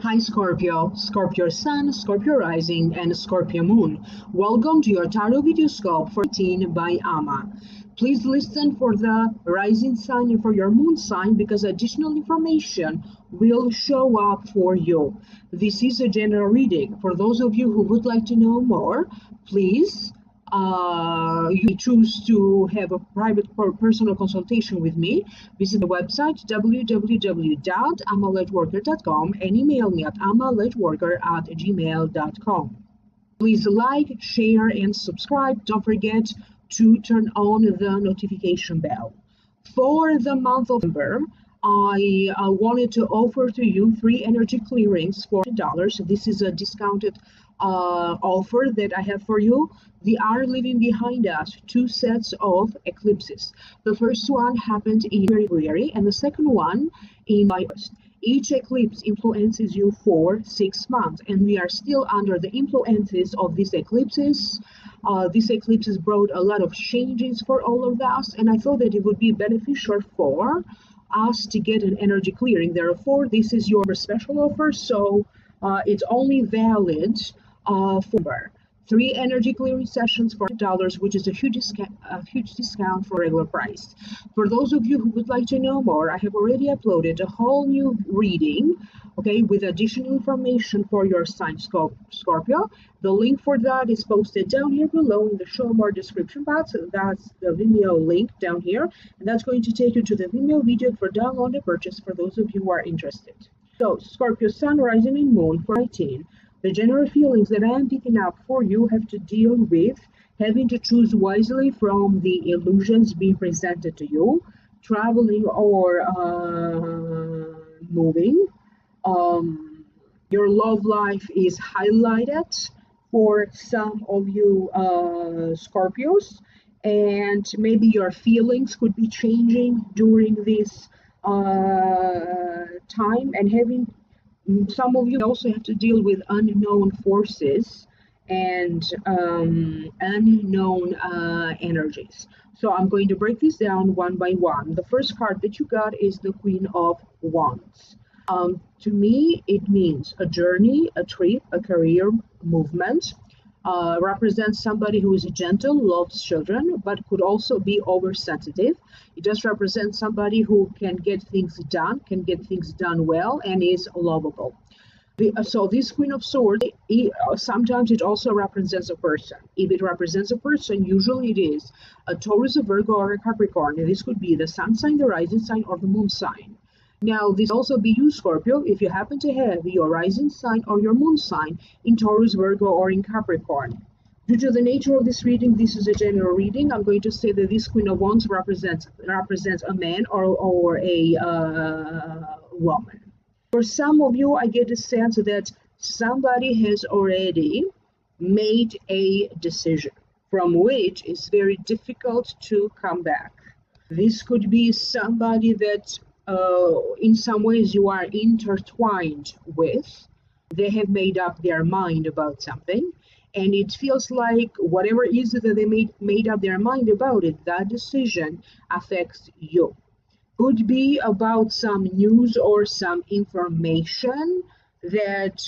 Hi Scorpio, Scorpio Sun, Scorpio Rising, and Scorpio Moon. Welcome to your Tarot Videoscope for 18 by Amma. Please listen for the rising sign and for your moon sign because additional information will show up for you. This is a general reading. For those of you who would like to know more, please you choose to have a private or personal consultation with me, visit the website www.amalightworker.com and email me at amalightworker@gmail.com. Please like, share, and subscribe. Don't forget to turn on the notification bell. For the month of November, I wanted to offer to you 3 energy clearings for $40. This is a discounted offer that I have for you. We are leaving behind us 2 sets of eclipses. The first one happened in February and the second one in August. Each eclipse influences you for 6 months, and we are still under the influences of these eclipses. These eclipses brought a lot of changes for all of us, and I thought that it would be beneficial for us to get an energy clearing. Therefore, this is your special offer, so it's only valid for 3 energy clearing sessions for $40, which is a huge discount for regular price. For those of you who would like to know more, I have already uploaded a whole new reading, okay, with additional information for your sign Scorpio. The link for that is posted down here below in the show more description box. That's the Vimeo link down here, and that's going to take you to the Vimeo video for download and purchase for those of you who are interested. So, Scorpio Sun, Rising, and Moon for 18. The general feelings that I am picking up for you have to deal with having to choose wisely from the illusions being presented to you, traveling or moving. Your love life is highlighted for some of you Scorpios, and maybe your feelings could be changing during this time, and having some of you also have to deal with unknown forces and unknown energies. So I'm going to break this down one by one. The first card that you got is the Queen of Wands. To me, it means a journey, a trip, a career movement. Represents somebody who is gentle, loves children, but could also be oversensitive. It does represent somebody who can get things done well, and is lovable. So this Queen of Swords, sometimes it also represents a person. If it represents a person, usually it is a Taurus, a Virgo, or a Capricorn. And this could be the sun sign, the rising sign, or the moon sign. Now, this also be you, Scorpio, if you happen to have your rising sign or your moon sign in Taurus, Virgo, or in Capricorn. Due to the nature of this reading, this is a general reading. I'm going to say that this Queen of Wands represents a man or a woman. For some of you, I get a sense that somebody has already made a decision from which it's very difficult to come back. This could be somebody that in some ways you are intertwined with. They have made up their mind about something, and it feels like whatever it is that they made up their mind about it, that decision affects you. Could be about some news or some information that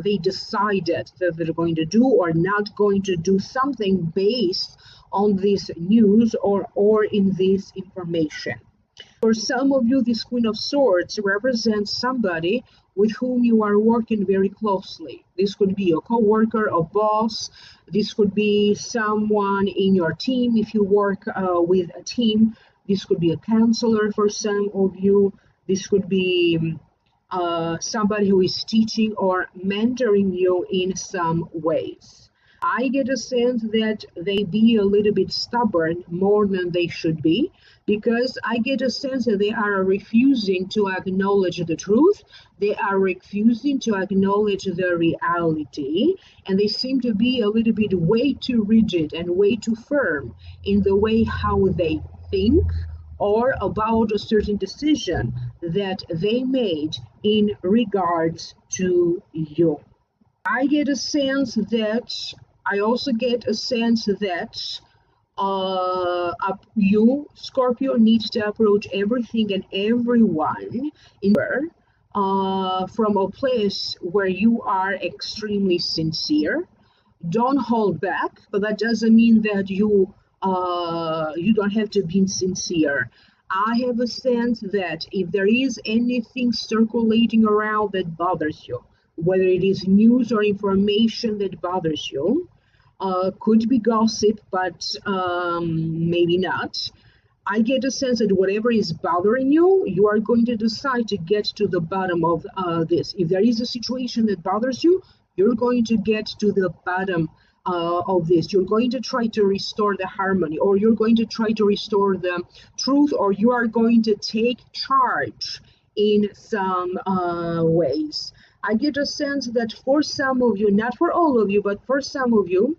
they decided that they're going to do or not going to do something based on this news or in this information. For some of you, this Queen of Swords represents somebody with whom you are working very closely. This could be a co-worker, a boss. This could be someone in your team if you work with a team. This could be a counselor for some of you. This could be somebody who is teaching or mentoring you in some ways. I get a sense that they be a little bit stubborn more than they should be, because I get a sense that they are refusing to acknowledge the truth. They are refusing to acknowledge the reality, and they seem to be a little bit way too rigid and way too firm in the way how they think or about a certain decision that they made in regards to you. I get a sense that you, Scorpio, needs to approach everything and everyone in from a place where you are extremely sincere. Don't hold back, but that doesn't mean that you don't have to be sincere. I have a sense that if there is anything circulating around that bothers you, whether it is news or information that bothers you, could be gossip, but maybe not. I get a sense that whatever is bothering you, you are going to decide to get to the bottom of this. If there is a situation that bothers you, you're going to get to the bottom of this. You're going to try to restore the harmony, or you're going to try to restore the truth, or you are going to take charge in some ways. I get a sense that for some of you, not for all of you, but for some of you,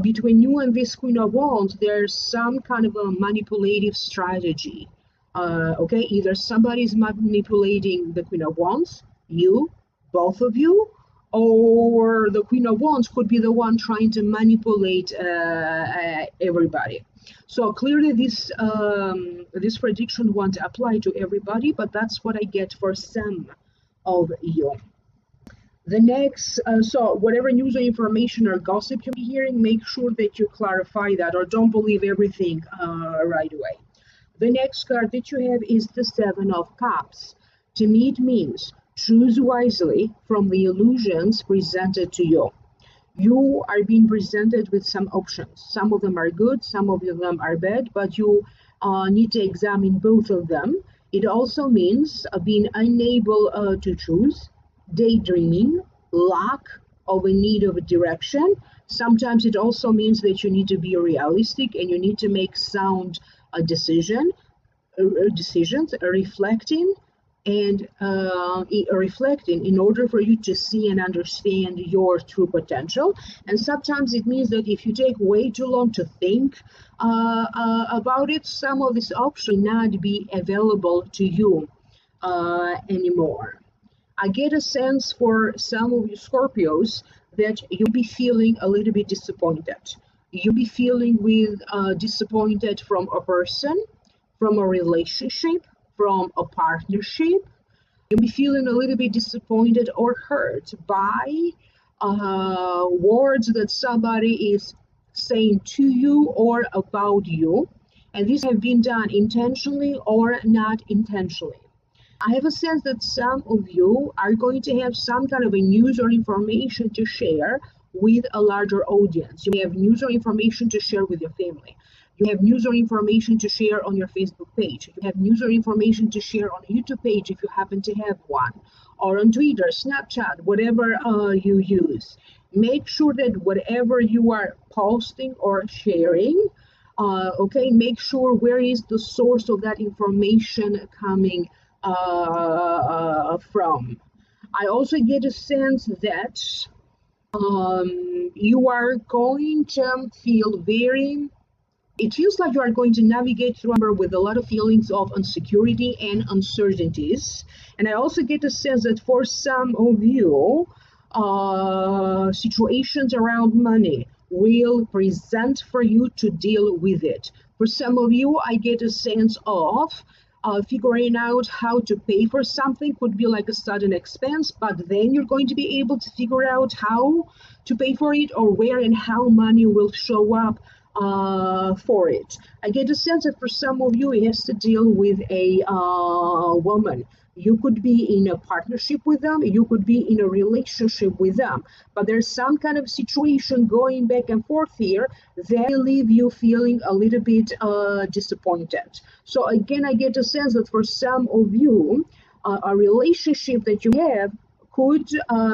between you and this Queen of Wands, there's some kind of a manipulative strategy. Okay, either somebody's manipulating the Queen of Wands, you, both of you, or the Queen of Wands could be the one trying to manipulate everybody. So clearly this prediction won't apply to everybody, but that's what I get for some of you. The next, so whatever news or information or gossip you're hearing, make sure that you clarify that, or don't believe everything right away. The next card that you have is the Seven of Cups. To me, it means choose wisely from the illusions presented to you. You are being presented with some options. Some of them are good, some of them are bad, but you need to examine both of them. It also means being unable to choose, daydreaming, lack of a need of a direction. Sometimes it also means that you need to be realistic and you need to make sound decisions, reflecting in order for you to see and understand your true potential. And sometimes it means that if you take way too long to think about it, some of these options may not be available to you anymore. I get a sense for some of you Scorpios that you'll be feeling a little bit disappointed. You'll be feeling disappointed from a person, from a relationship, from a partnership. You'll be feeling a little bit disappointed or hurt by words that somebody is saying to you or about you. And these have been done intentionally or not intentionally. I have a sense that some of you are going to have some kind of a news or information to share with a larger audience. You may have news or information to share with your family. You have news or information to share on your Facebook page. You have news or information to share on a YouTube page if you happen to have one, or on Twitter, Snapchat, whatever you use. Make sure that whatever you are posting or sharing, okay, make sure where is the source of that information coming from. I also get a sense that you are going to feel it feels like you are going to navigate through with a lot of feelings of insecurity and uncertainties. And I also get a sense that for some of you, situations around money will present for you to deal with it. For some of you, I get a sense of figuring out how to pay for something. Could be like a sudden expense, but then you're going to be able to figure out how to pay for it, or where and how money will show up for it. I get a sense that for some of you, it has to deal with a woman. You could be in a partnership with them, you could be in a relationship with them, but there's some kind of situation going back and forth here that will leave you feeling a little bit disappointed. So again, I get a sense that for some of you, a relationship that you have could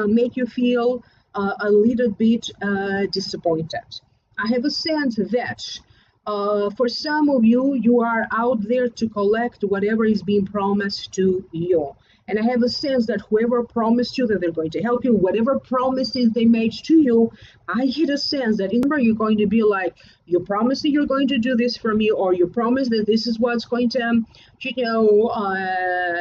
make you feel a little bit disappointed. I have a sense that for some of you, you are out there to collect whatever is being promised to you. And I have a sense that whoever promised you that they're going to help you, whatever promises they made to you, I get a sense that you're going to be like, you promised that you're going to do this for me, or you promised that this is what's going to,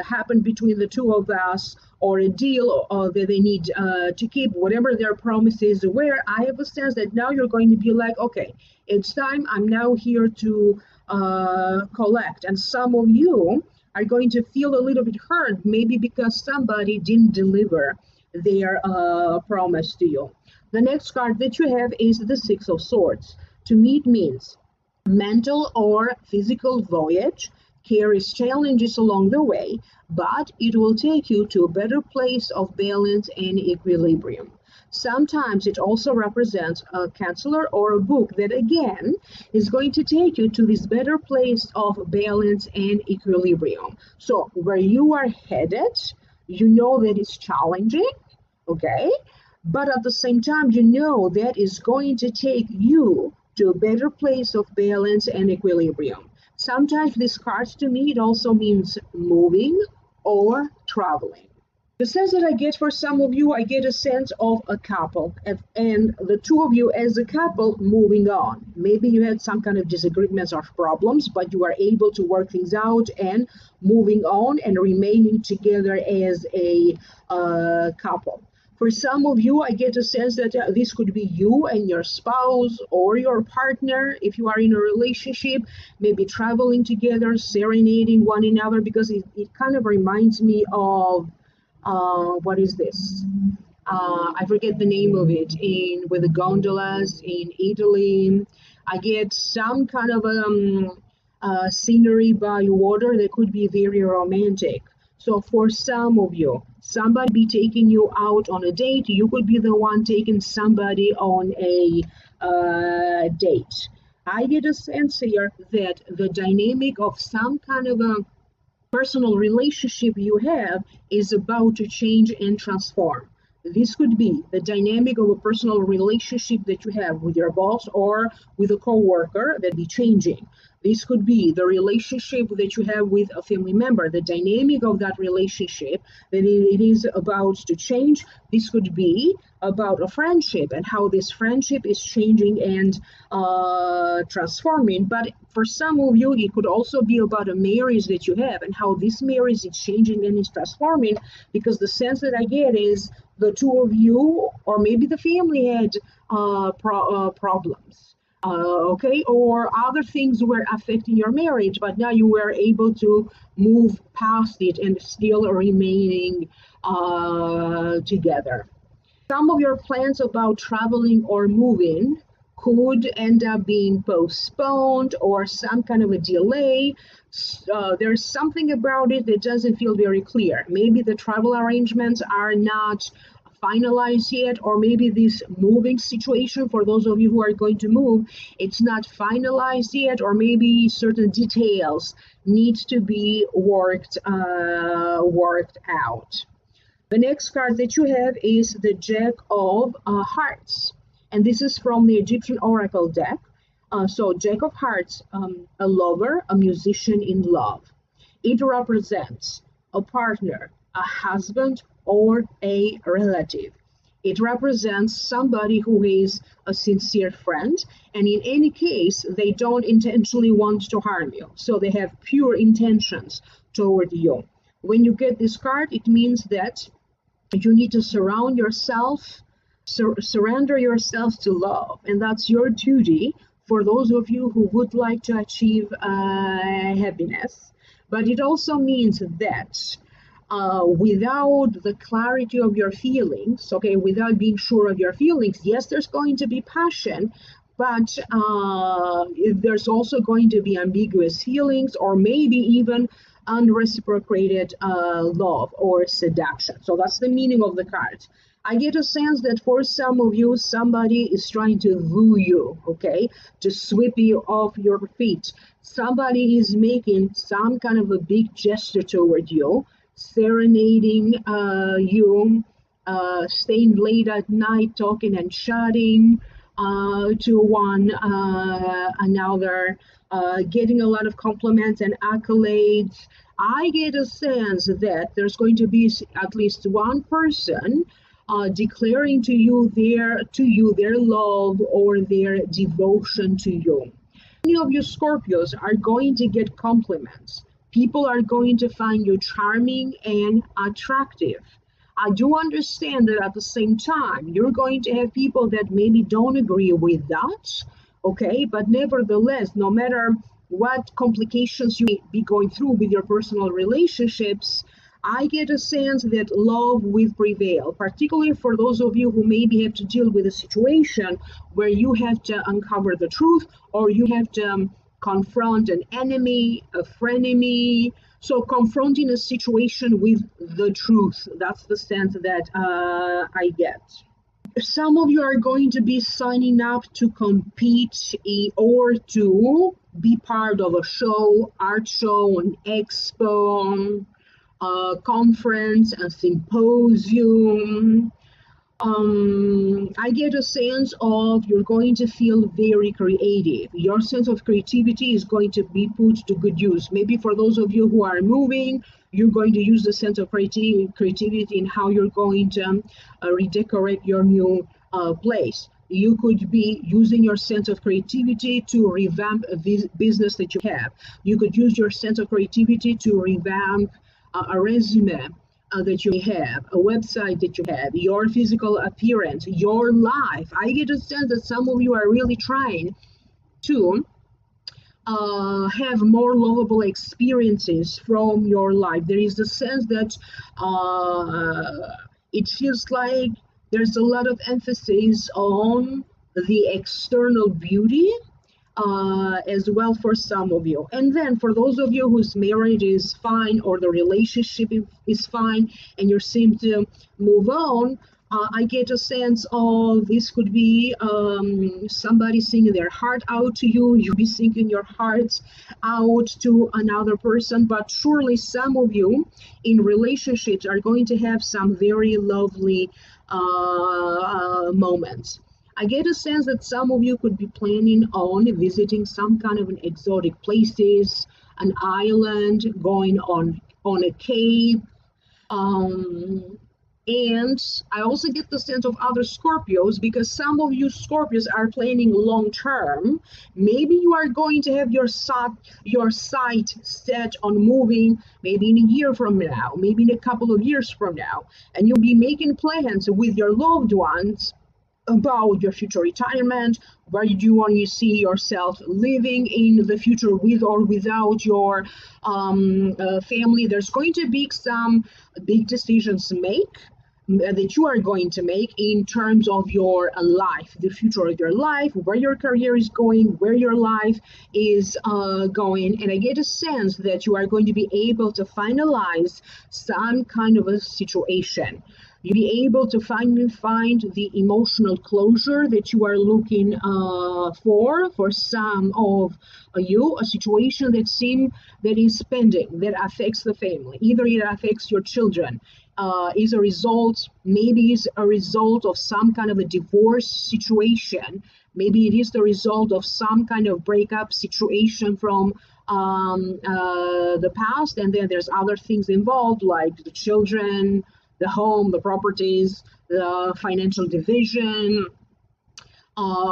happen between the two of us, or a deal that they need to keep, whatever their promises were. I have a sense that now you're going to be like, okay, it's time. I'm now here to collect. And some of you, are going to feel a little bit hurt, maybe because somebody didn't deliver their promise to you. The next card that you have is the Six of Swords. To me, it means mental or physical voyage carries challenges along the way, but it will take you to a better place of balance and equilibrium. Sometimes it also represents a counselor or a book that again is going to take you to this better place of balance and equilibrium. So where you are headed, you know that it's challenging, okay? But at the same time, you know that is going to take you to a better place of balance and equilibrium. Sometimes these cards to me, it also means moving or traveling. The sense that I get for some of you, I get a sense of a couple and the two of you as a couple moving on. Maybe you had some kind of disagreements or problems, but you are able to work things out and moving on and remaining together as a couple. For some of you, I get a sense that this could be you and your spouse or your partner if you are in a relationship, maybe traveling together, serenading one another, because it kind of reminds me of what is this? I forget the name of it. With the gondolas in Italy, I get some kind of scenery by water that could be very romantic. So for some of you, somebody be taking you out on a date. You could be the one taking somebody on a date. I get a sense here that the dynamic of some kind of a personal relationship you have is about to change and transform. This could be the dynamic of a personal relationship that you have with your boss or with a coworker that be changing. This could be the relationship that you have with a family member, the dynamic of that relationship that it is about to change. This could be about a friendship and how this friendship is changing and transforming. But for some of you, it could also be about a marriage that you have and how this marriage is changing and is transforming, because the sense that I get is the two of you, or maybe the family had problems. Okay, or other things were affecting your marriage, but now you were able to move past it and still remaining together. Some of your plans about traveling or moving could end up being postponed or some kind of a delay. There's something about it that doesn't feel very clear. Maybe the travel arrangements are not finalized yet, or maybe this moving situation for those of you who are going to move, it's not finalized yet, or maybe certain details need to be worked out. The next card that you have is the Jack of Hearts, and this is from the Egyptian Oracle deck. So Jack of Hearts, a lover, a musician in love. It represents a partner, a husband, or a relative. It represents somebody who is a sincere friend, and in any case, they don't intentionally want to harm you. So they have pure intentions toward you. When you get this card, it means that you need to surround yourself, surrender yourself to love, and that's your duty for those of you who would like to achieve happiness. But it also means that without the clarity of your feelings, okay, without being sure of your feelings, yes, there's going to be passion, but there's also going to be ambiguous feelings, or maybe even unreciprocated love or seduction. So that's the meaning of the card. I get a sense that for some of you, somebody is trying to woo you, okay, to sweep you off your feet. Somebody is making some kind of a big gesture toward you, serenading you, staying late at night talking and chatting to one another, getting a lot of compliments and accolades. I get a sense that there's going to be at least one person declaring to you their love or their devotion to you. Many of you Scorpios are going to get compliments. People are going to find you charming and attractive. I do understand that at the same time, you're going to have people that maybe don't agree with that, okay? But nevertheless, no matter what complications you may be going through with your personal relationships, I get a sense that love will prevail, particularly for those of you who maybe have to deal with a situation where you have to uncover the truth, or you have to confront an enemy, a frenemy. So confronting a situation with the truth, that's the sense that I get. Some of you are going to be signing up to compete or to be part of a show, art show, an expo, a conference, a symposium. I get a sense of you're going to feel very creative. Your sense of creativity is going to be put to good use. Maybe for those of you who are moving, you're going to use the sense of creativity in how you're going to redecorate your new place. You could be using your sense of creativity to revamp a business that you have. You could use your sense of creativity to revamp a resume that you have, a website that you have, your physical appearance, your life. I get a sense that some of you are really trying to have more lovable experiences from your life. There is the sense that it feels like there's a lot of emphasis on the external beauty as well for some of you. And then for those of you whose marriage is fine or the relationship is fine and you seem to move on, I get a sense of this could be somebody singing their heart out to you. You'll be singing your hearts out to another person. But surely some of you in relationships are going to have some very lovely moments. I get a sense that some of you could be planning on visiting some kind of an exotic places, an island, going on a cave. And I also get the sense of other Scorpios, because some of you Scorpios are planning long term. Maybe you are going to have your sight set on moving maybe in a year from now, maybe in a couple of years from now, and you'll be making plans with your loved ones about your future retirement, where do you want to see yourself living in the future with or without your family. There's going to be some big decisions to make that you are going to make in terms of your life, the future of your life, where your career is going, where your life is going. And I get a sense that you are going to be able to finalize some kind of a situation. You'll be able to finally find the emotional closure that you are looking for some of you, a situation that is pending, that affects the family. Either it affects your children, maybe is a result of some kind of a divorce situation. Maybe it is the result of some kind of breakup situation from the past, and then there's other things involved like the children, the home, the properties, the financial division,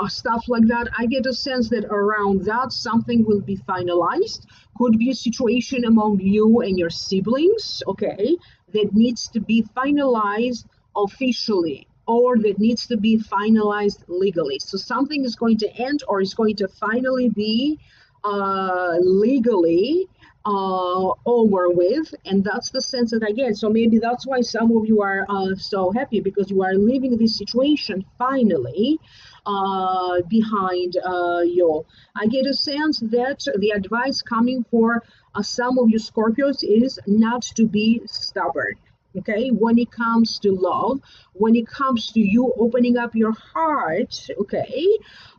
stuff like that. I get a sense that around that something will be finalized. Could be a situation among you and your siblings, okay, that needs to be finalized officially, or that needs to be finalized legally. So something is going to end or is going to finally be legally over with, and that's the sense that I get. So maybe that's why some of you are so happy, because you are leaving this situation finally behind you. I get a sense that the advice coming for some of you Scorpios is not to be stubborn. Okay, when it comes to love, when it comes to you opening up your heart, okay,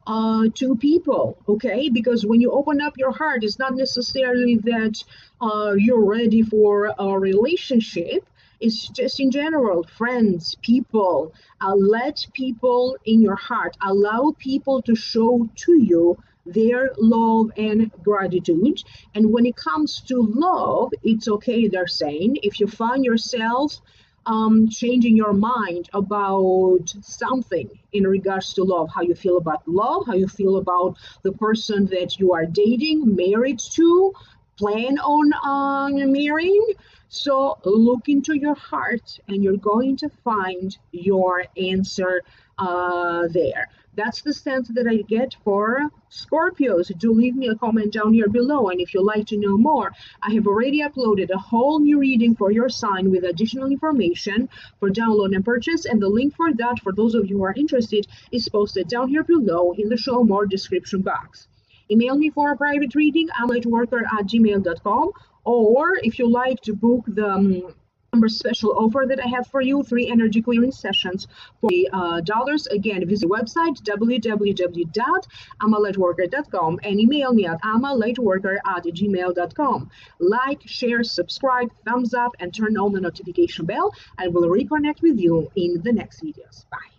to people, okay, because when you open up your heart, it's not necessarily that you're ready for a relationship. It's just in general, friends, people. Let people in your heart, allow people to show to you their love and gratitude. And when it comes to love, it's okay, they're saying, if you find yourself changing your mind about something in regards to love, how you feel about love, how you feel about the person that you are dating, married to, plan on marrying. So look into your heart and you're going to find your answer there. That's the sense that I get for Scorpios. Do leave me a comment down here below. And if you'd like to know more, I have already uploaded a whole new reading for your sign with additional information for download and purchase. And the link for that, for those of you who are interested, is posted down here below in the show more description box. Email me for a private reading, amlightworker@gmail.com. Or if you like to book the special offer that I have for you, 3 energy clearing sessions for $40. Again, visit the website www.amalightworker.com and email me at amalightworker@gmail.com. Like, share, subscribe, thumbs up, and turn on the notification bell. I will reconnect with you in the next videos. Bye.